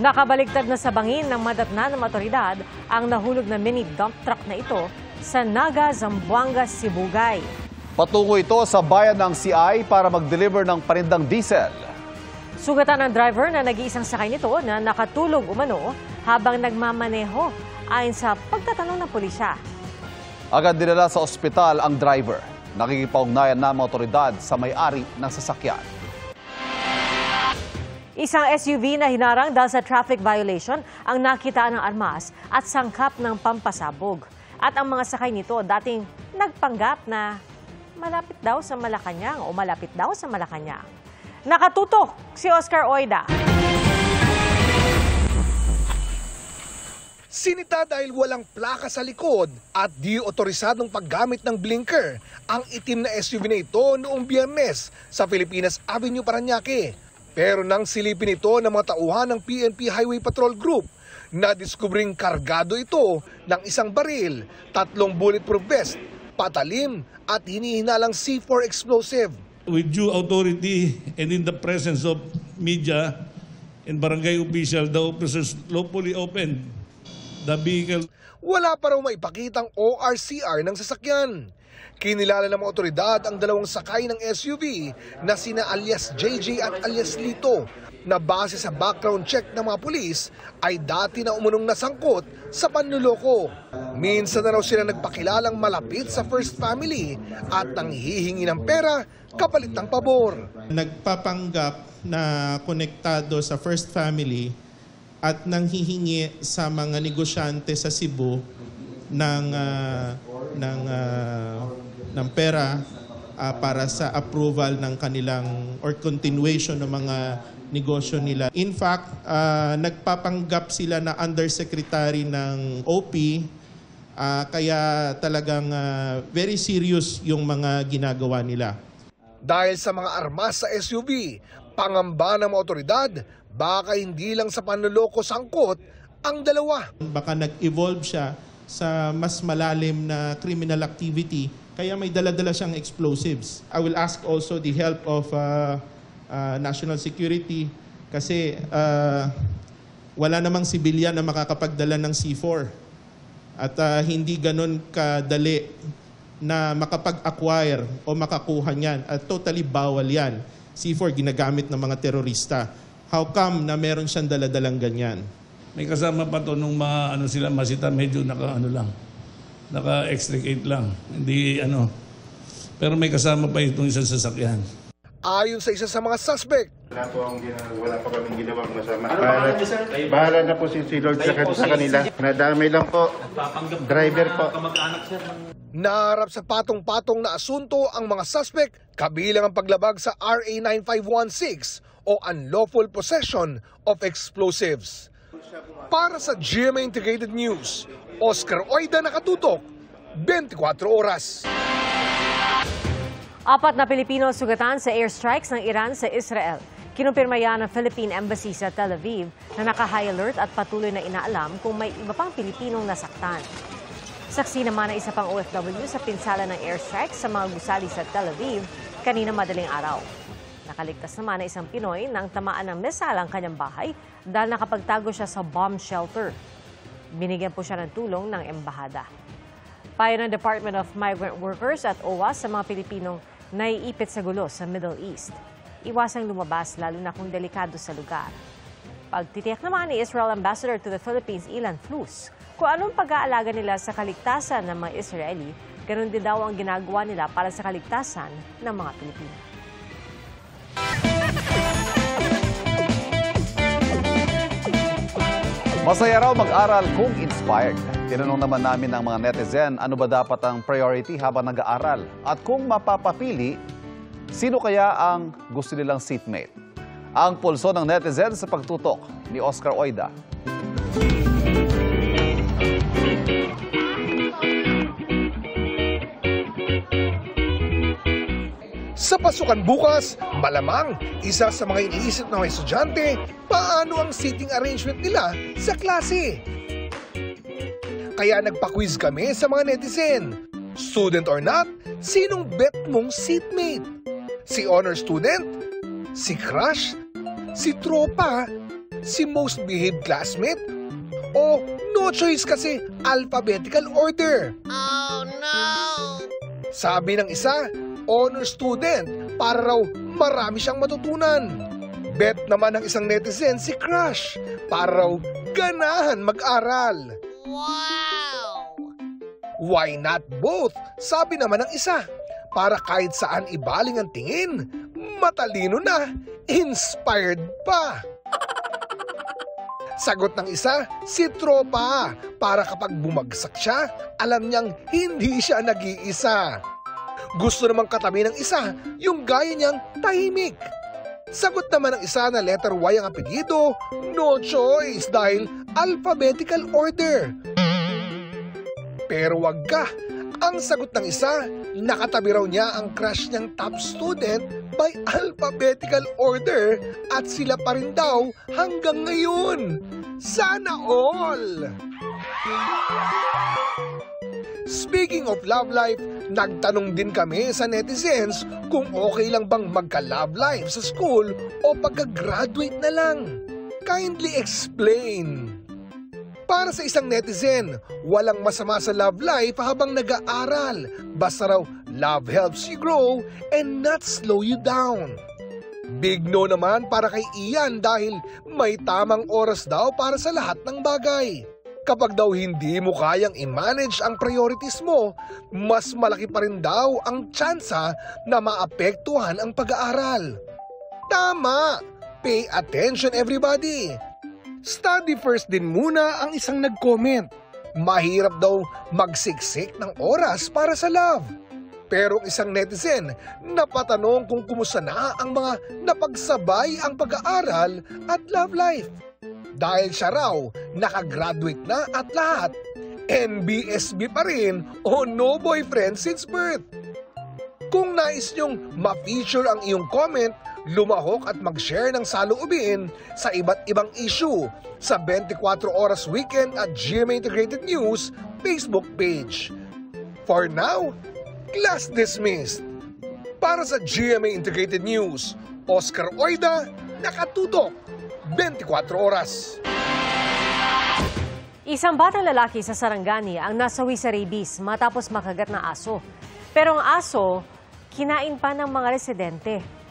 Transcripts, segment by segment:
Nakabaliktad na sa bangin ng madatna ng otoridad ang nahulog na mini dump truck na ito sa Naga, Zamboanga, Sibugay. Patungo ito sa bayan ng CI para mag-deliver ng panindang diesel. Sugatan ng driver na nag-iisang sakay nito na nakatulog umano habang nagmamaneho ayon sa pagtatanong ng pulisya. Agad dinala sa ospital ang driver. Nakikipag-ugnayan na ang otoridad sa may-ari ng sasakyan. Isang SUV na hinarang dahil sa traffic violation ang nakita ng armas at sangkap ng pampasabog. At ang mga sakay nito dating nagpanggap na malapit daw sa Malacanang o malapit daw sa Malacanang. Nakatutok si Oscar Oida. Sinita dahil walang plaka sa likod at di otorisadong paggamit ng blinker ang itim na SUV na ito noong Biyernes sa Filipinas Avenue, Parañaque. Pero nang silipin ito ng mga tauhan ng PNP Highway Patrol Group, nadiskubring kargado ito ng isang baril, 3 bulletproof vest, patalim at hinihinalang C4 explosive. With due authority and in the presence of media and barangay official, the officers lawfully opened the vehicle. Wala pa raw maipakitang ORCR ng sasakyan. Kinilala ng mga otoridad ang dalawang sakay ng SUV na sina alias JJ at alias Lito na base sa background check ng mga pulis ay dati na umunong nasangkot sa panluloko. Minsan na raw sila nagpakilalang malapit sa First Family at nanghihingi ng pera kapalit ng pabor. Nagpapanggap na konektado sa First Family at nanghihingi sa mga negosyante sa Cebu ng pera para sa approval ng kanilang or continuation ng mga negosyo nila. In fact, nagpapanggap sila na undersecretary ng OP, kaya talagang very serious yung mga ginagawa nila. Dahil sa mga armas sa SUV, pangamba ng mga otoridad, baka hindi lang sa panloloko sangkot ang dalawa. Baka nag-evolve siya sa mas malalim na criminal activity, kaya may dala-dala siyang explosives. I will ask also the help of national security kasi wala namang sibilyan na makakapagdala ng C4 at hindi ganun kadali na makapag-acquire o makakuha niyan at totally bawal yan. C4 ginagamit ng mga terorista. How come na meron siyang daladalang ganyan? May kasama pa to nung masita medyo naka-extricate lang. Hindi Pero may kasama pa itong isang sasakyan. Ayon sa isa sa mga suspect, wala pa kaming ginawang masama. Bahala na po si Lord sa kanila. Nadamay lang po. Driver po. naharap sa patong-patong na asunto ang mga suspect kabilang ang paglabag sa RA 9516 o unlawful possession of explosives. Para sa GMA Integrated News, Oscar Oida, nakatutok, 24 oras. 4 na Pilipino sugatan sa airstrikes ng Iran sa Israel. Kinumpirma yan ng Philippine Embassy sa Tel Aviv na naka-high alert at patuloy na inaalam kung may iba pang Pilipinong nasaktan. Saksi naman ang isa pang OFW sa pinsala ng airstrikes sa mga gusali sa Tel Aviv kanina madaling araw. Nakaligtas naman ang isang Pinoy nang tamaan ng misal ang kanyang bahay dahil nakapagtago siya sa bomb shelter. Binigyan po siya ng tulong ng embahada. Payo ng Department of Migrant Workers at OWA sa mga Pilipinong naiipit sa gulo sa Middle East. Iwasang lumabas lalo na kung delikado sa lugar. Pagtitiyak naman ni Israel Ambassador to the Philippines, Ilan Flus, kung anong pag-aalaga nila sa kaligtasan ng mga Israeli, ganun din daw ang ginagawa nila para sa kaligtasan ng mga Pilipino. Masaya raw mag-aral kung inspired. Tinanong naman namin ng mga netizen ano ba dapat ang priority habang nag-aaral at kung mapapapili, sino kaya ang gusto nilang seatmate? Ang pulso ng netizen sa pagtutok ni Oscar Oida. Sa pasukan bukas, malamang isa sa mga iniisip ng mga estudyante, paano ang seating arrangement nila sa klase. Kaya nagpa-quiz kami sa mga netizen. Student or not, sinong bet mong seatmate? Si honor student? Si crush? Si tropa? Si most behaved classmate? O no choice kasi alphabetical order? Oh no! Sabi ng isa, honor student para raw marami siyang matutunan. Bet naman ng isang netizen si Crush para raw ganahan mag-aral. Wow! Why not both? Sabi naman ng isa, para kahit saan ibaling ang tingin, matalino na, inspired pa. Sagot ng isa, si Tropa, para kapag bumagsak siya, alam niyang hindi siya nag-iisa. Gusto namang katabi ng isa, yung gaya niyang tahimik. Sagot naman ng isa na letter Y ang apelyido, no choice dahil alphabetical order. Pero wag ka, ang sagot ng isa, nakatabi raw niya ang crush niyang top student by alphabetical order at sila pa rin daw hanggang ngayon. Sana all! Speaking of love life, nagtanong din kami sa netizens kung okay lang bang magka-love life sa school o pagka-graduate na lang. Kindly explain. Para sa isang netizen, walang masama sa love life habang nag-aaral. Basta raw, love helps you grow and not slow you down. Big no naman para kay Ian dahil may tamang oras daw para sa lahat ng bagay. Kapag daw hindi mo kayang i-manage ang priorities mo, mas malaki pa rin daw ang tsansa na maapektuhan ang pag-aaral. Tama! Pay attention everybody! Study first din muna ang isang nag-comment. Mahirap daw magsiksik ng oras para sa love. Pero isang netizen napatanong kung kumusta na ang mga napagsabay ang pag-aaral at love life. Dahil siya raw nakagraduate na at lahat, NBSB pa rin o no boyfriend since birth. Kung nais nyong ma-feature ang iyong comment, lumahok at mag-share ng saloobin sa iba't ibang issue sa 24 Oras Weekend at GMA Integrated News Facebook page. For now, class dismissed. Para sa GMA Integrated News, Oscar Oida, nakatutok 24 oras. Isang batang lalaki sa Sarangani ang nasawi sa rabies matapos makagat ng aso. Pero ang aso, kinain pa ng mga residente.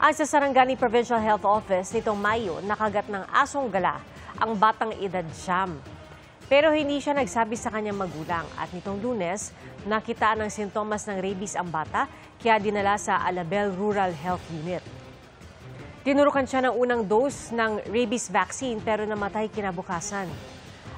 Ang sa Sarangani Provincial Health Office nitong Mayo, nakagat ng asong gala ang batang edad 9. Pero hindi siya nagsabi sa kanyang magulang at nitong Lunes, nakita ng sintomas ng rabies ang bata kaya dinala sa Alabel Rural Health Unit. Tinurukan siya ng unang dose ng rabies vaccine pero namatay kinabukasan.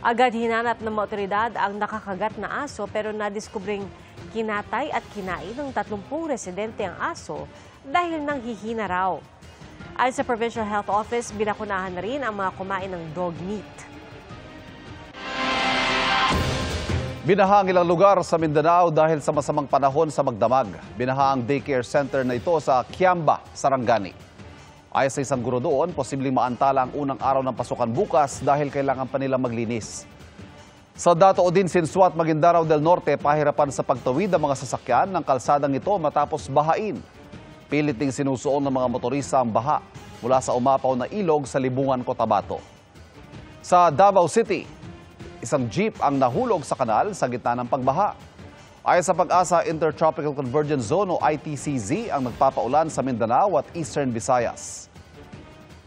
Agad hinanap ng mga otoridad ang nakakagat na aso pero nadiskubring kinatay at kinain ng 30 residente ang aso dahil nanghihina raw. Ayon sa Provincial Health Office, binakunahan na rin ang mga kumain ng dog meat. Binaha ang ilang lugar sa Mindanao dahil sa masamang panahon sa magdamag. Binaha ang daycare center na ito sa Kiamba, Sarangani. Ayon sa isang guro doon, posibleng maantala ang unang araw ng pasukan bukas dahil kailangan pa nilang maglinis. Sa Datoo din, Sinsuat, Maguindanao del Norte, pahirapan sa pagtawid ang mga sasakyan ng kalsadang ito matapos bahain. Pilit ding sinusuon ng mga motorista ang baha mula sa umapaw na ilog sa Libungan, Cotabato. Sa Davao City, isang jeep ang nahulog sa kanal sa gitna ng pagbaha. Ayon sa Pag-asa, Intertropical Convergence Zone o ITCZ ang nagpapaulan sa Mindanao at Eastern Visayas.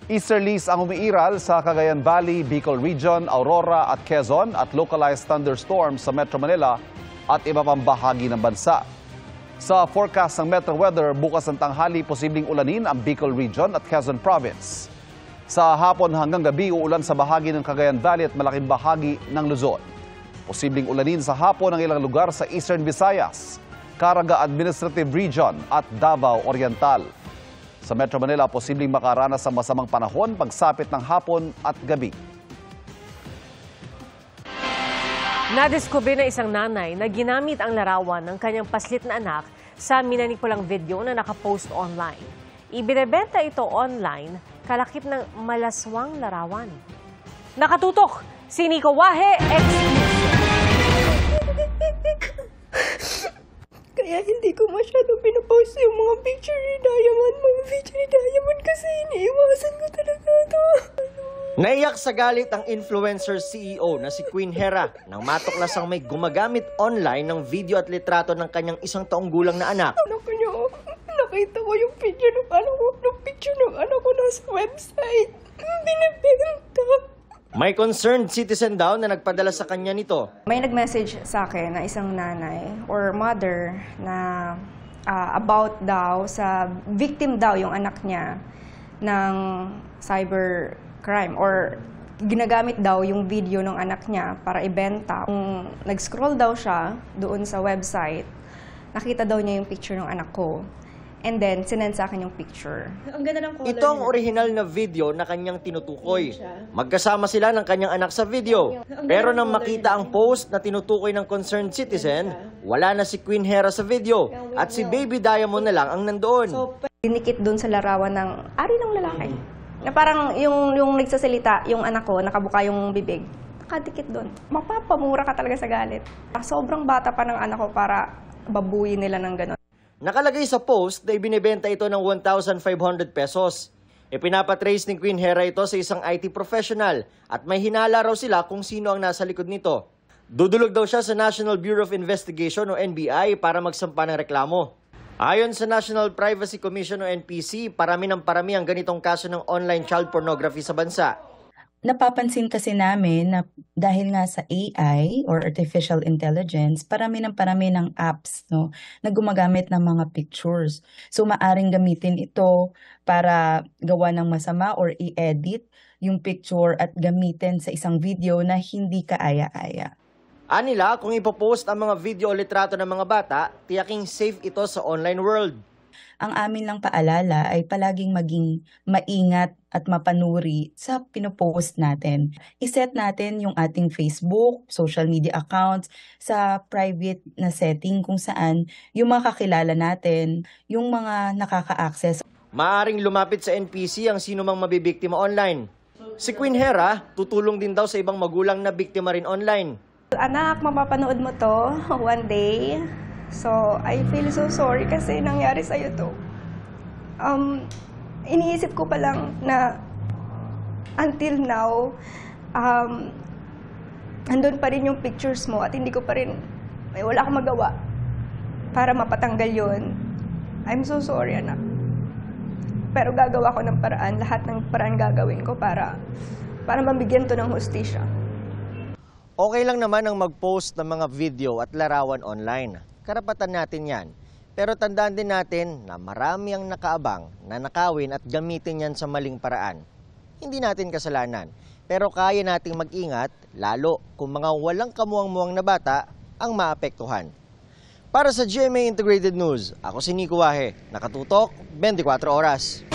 Easterlies ang umiiral sa Cagayan Valley, Bicol Region, Aurora at Quezon at localized thunderstorms sa Metro Manila at iba pang bahagi ng bansa. Sa forecast ng Metro Weather, bukas ng tanghali posibleng ulanin ang Bicol Region at Quezon Province. Sa hapon hanggang gabi, uulan sa bahagi ng Cagayan Valley at malaking bahagi ng Luzon. Posibleng ulanin sa hapon ng ilang lugar sa Eastern Visayas, Caraga Administrative Region at Davao Oriental. Sa Metro Manila, posibleng makaranas ng masamang panahon pagsapit ng hapon at gabi. Nadiskubre na isang nanay na ginamit ang larawan ng kanyang paslit na anak sa minanipulang video na nakapost online. Ibinebenta ito online kalakip ng malaswang larawan. Nakatutok! Si Nico Wahe, Kaya hindi ko masyado pinapost yung mga picture ni Diamond. Mga picture ni Diamond kasi iniiwasan ko talaga ito. Naiyak sa galit ang influencer CEO na si Queen Hera nang matuklasang may gumagamit online ng video at litrato ng kanyang 1 taong gulang na anak. Anak niyo, nakita ko yung video ng anak ko, ng picture ng anak ko nasa website. Binibenta. May concerned citizen daw na nagpadala sa kanya nito. May nag-message sa akin na isang nanay or mother na about daw sa victim daw yung anak niya ng cyber crime or ginagamit daw yung video ng anak niya para ibenta. Kung nag-scroll daw siya doon sa website, nakita daw niya yung picture ng anak ko. And then, sinend sa akin yung picture. Ang ganda ng color Ito ang original na video na kanyang tinutukoy. Magkasama sila ng kanyang anak sa video. Pero nang makita ang post na tinutukoy ng concerned citizen, wala na si Queen Hera sa video at si Baby Diamond na lang ang nandoon. Dinikit doon sa larawan ng ari ng lalaki. Na parang yung nagsasalita, yung anak ko, nakabuka yung bibig. Nakadikit doon. Mapapamura ka talaga sa galit. Sobrang bata pa ng anak ko para babuyin nila ng gano'n. Nakalagay sa post na ibinibenta ito ng 1,500 pesos. Ipinapatrace ni Queen Hera ito sa isang IT professional at may hinala raw sila kung sino ang nasa likod nito. Dudulog daw siya sa National Bureau of Investigation o NBI para magsampa ng reklamo. Ayon sa National Privacy Commission o NPC, parami ng parami ang ganitong kaso ng online child pornography sa bansa. Napapansin kasi namin na dahil nga sa AI or artificial intelligence, parami ng apps no, na gumagamit ng mga pictures. So maaring gamitin ito para gawa ng masama or i-edit yung picture at gamitin sa isang video na hindi kaaya-aya. Anila, kung ipopost ang mga video o litrato ng mga bata, tiyaking safe ito sa online world. Ang amin lang paalala ay palaging maging maingat at mapanuri sa pinopost natin. I-set natin yung ating Facebook, social media accounts sa private na setting kung saan yung mga kakilala natin, yung mga nakaka-access. Maaring lumapit sa NPC ang sino mang mabibiktima online. Si Queen Hera, tutulong din daw sa ibang magulang na biktima rin online. Anak, mapapanood mo to one day. So, I feel so sorry kasi nangyari sa'yo to. Iniisip ko pa lang na until now, andun pa rin yung pictures mo at hindi ko pa rin, wala akong magawa para mapatanggal yun. I'm so sorry, anak. Pero gagawa ko ng paraan, lahat ng paraan gagawin ko para mabigyan to ng hustisya. Okay lang naman ang mag-post ng mga video at larawan online. Karapatan natin yan. Pero tandaan din natin na marami ang nakaabang na nakawin at gamitin yan sa maling paraan. Hindi natin kasalanan, pero kaya nating mag-ingat, lalo kung mga walang kamuwang-muwang na bata ang maapektuhan. Para sa GMA Integrated News, ako si Nico Wahe, nakatutok 24 oras.